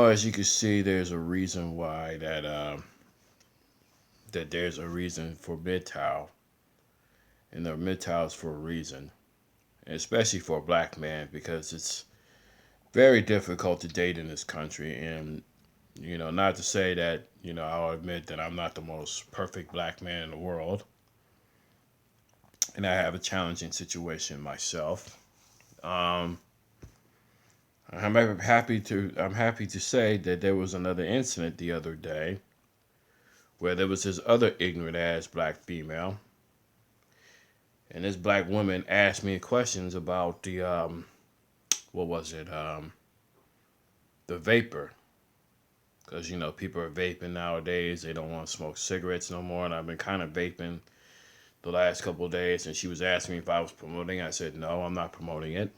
as you can see, there's a reason why that there's a reason for MGTOW, and the MGTOW is for a reason, and especially for a black man, because it's very difficult to date in this country. And not to say that I'll admit that I'm not the most perfect black man in the world, and I have a challenging situation myself. Um, I'm happy to say that there was another incident the other day where there was this other ignorant ass black female, and this black woman asked me questions about the what was it the vapor, because people are vaping nowadays. They don't want to smoke cigarettes no more, and I've been kind of vaping the last couple of days, and she was asking me if I was promoting. I said no, I'm not promoting it.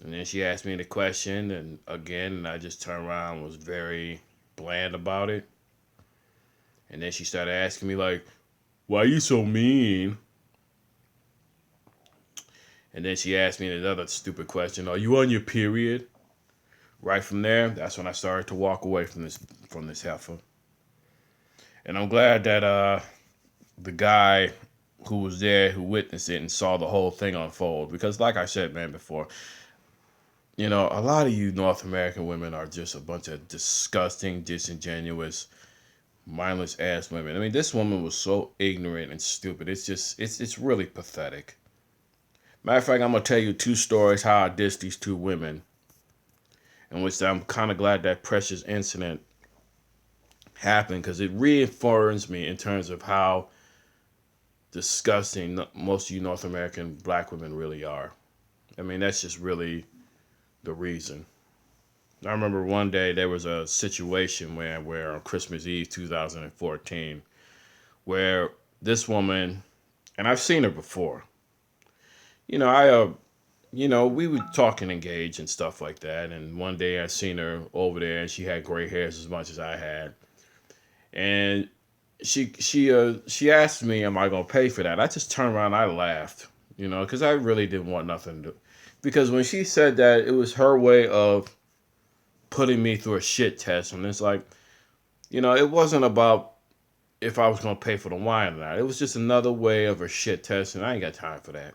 And then she asked me the question, and again, and I just turned around and was very bland about it. And then she started asking me like, "Why are you so mean?" And then she asked me another stupid question: "Are you on your period?" Right from there, that's when I started to walk away from this heifer. And I'm glad that the guy who was there, who witnessed it and saw the whole thing unfold, because like I said, man, before, a lot of you North American women are just a bunch of disgusting, disingenuous, mindless ass women. I mean, this woman was so ignorant and stupid. It's really pathetic. Matter of fact, I'm gonna tell you two stories how I dissed these two women, in which I'm kind of glad that precious incident happened, because it reaffirms me in terms of how disgusting most of you North American black women really are. I mean, that's just really the reason. I remember one day there was a situation where on Christmas Eve 2014, where this woman, and I've seen her before. We were talking engaged and stuff like that. And one day I seen her over there, and she had gray hairs as much as I had. And she asked me, "Am I gonna pay for that?" I just turned around, and I laughed, because I really didn't want nothing to do. Because when she said that, it was her way of putting me through a shit test, and it's like, it wasn't about if I was gonna pay for the wine or not. It was just another way of a shit test, and I ain't got time for that.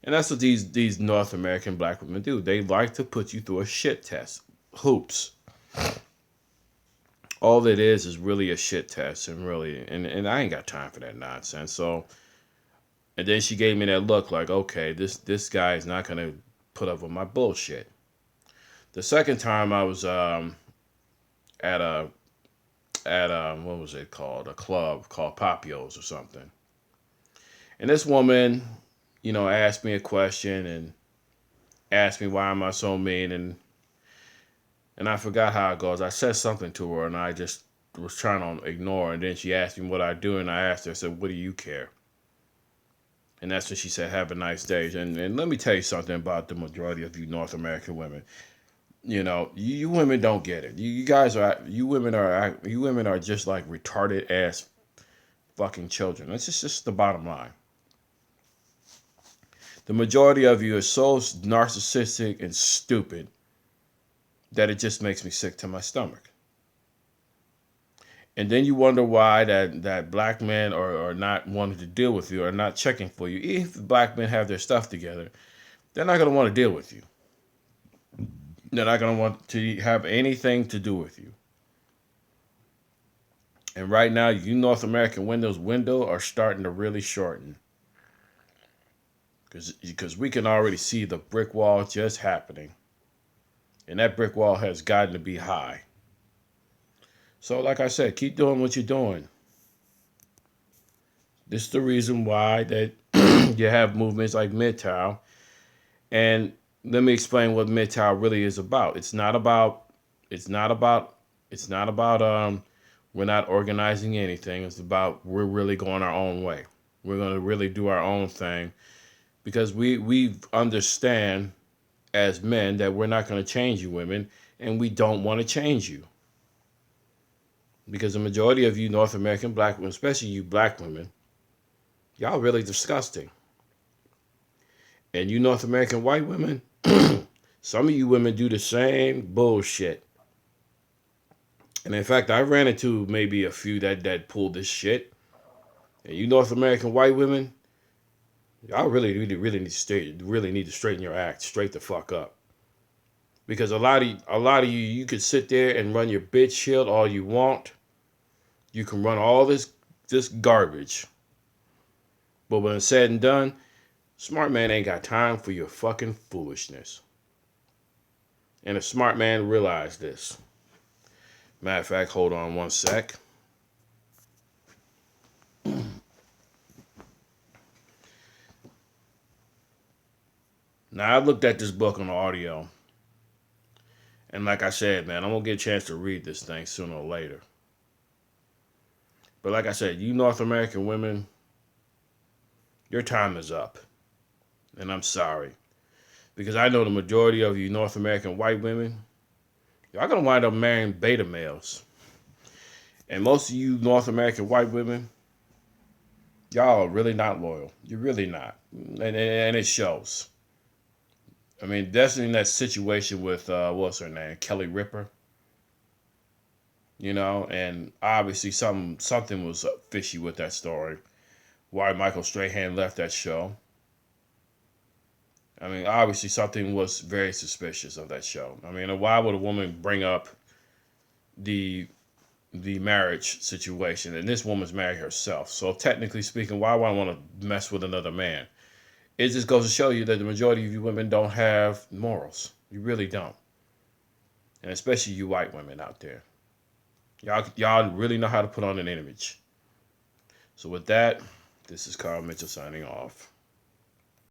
And that's what these North American black women do. They like to put you through a shit test. Hoops. All it is really a shit test, and I ain't got time for that nonsense. So, and then she gave me that look like, okay, this guy is not gonna put up with my bullshit. The second time I was at a what was it called? A club called Papios or something. And this woman, asked me a question and asked me why am I so mean, and I forgot how it goes. I said something to her and I just was trying to ignore, and then she asked me what I do, and I asked her, I said, "What do you care?" And that's when she said, "Have a nice day." And let me tell you something about the majority of you North American women. You women don't get it. You women are just like retarded ass fucking children. That's just the bottom line. The majority of you are so narcissistic and stupid that it just makes me sick to my stomach. And then you wonder why that black men are not wanting to deal with you, or not checking for you. If black men have their stuff together, they're not going to want to deal with you. They're not going to want to have anything to do with you. And right now, you North American windows are starting to really shorten. Because we can already see the brick wall just happening. And that brick wall has gotten to be high. So like I said, keep doing what you're doing. This is the reason why that you have movements like MGTOW. And let me explain what MGTOW really is about. It's not about we're not organizing anything. It's about we're really going our own way. We're going to really do our own thing, because we understand as men that we're not going to change you women, and we don't want to change you. Because the majority of you North American black women, especially you black women, y'all really disgusting. And you North American white women, Some of you women do the same bullshit. And in fact, I ran into maybe a few that pulled this shit. And you North American white women, y'all really need to straighten your act, straight the fuck up. Because a lot of you could sit there and run your bitch shield all you want. You can run all this garbage. But when it's said and done, smart man ain't got time for your fucking foolishness. And a smart man realized this. Matter of fact, hold on one sec. Now, I looked at this book on audio. And like I said, man, I'm going to get a chance to read this thing sooner or later. But like I said, you North American women, your time is up. And I'm sorry. Because I know the majority of you North American white women, y'all going to wind up marrying beta males. And most of you North American white women, y'all are really not loyal. You're really not. And it shows. I mean, that's in that situation with, what's her name? Kelly Ripa. You know, and obviously something was fishy with that story. Why Michael Strahan left that show. I mean, obviously something was very suspicious of that show. I mean, why would a woman bring up the marriage situation? And this woman's married herself. So technically speaking, why would I want to mess with another man? It just goes to show you that the majority of you women don't have morals. You really don't. And especially you white women out there. Y'all really know how to put on an image. So with that, this is Carl Mitchell signing off.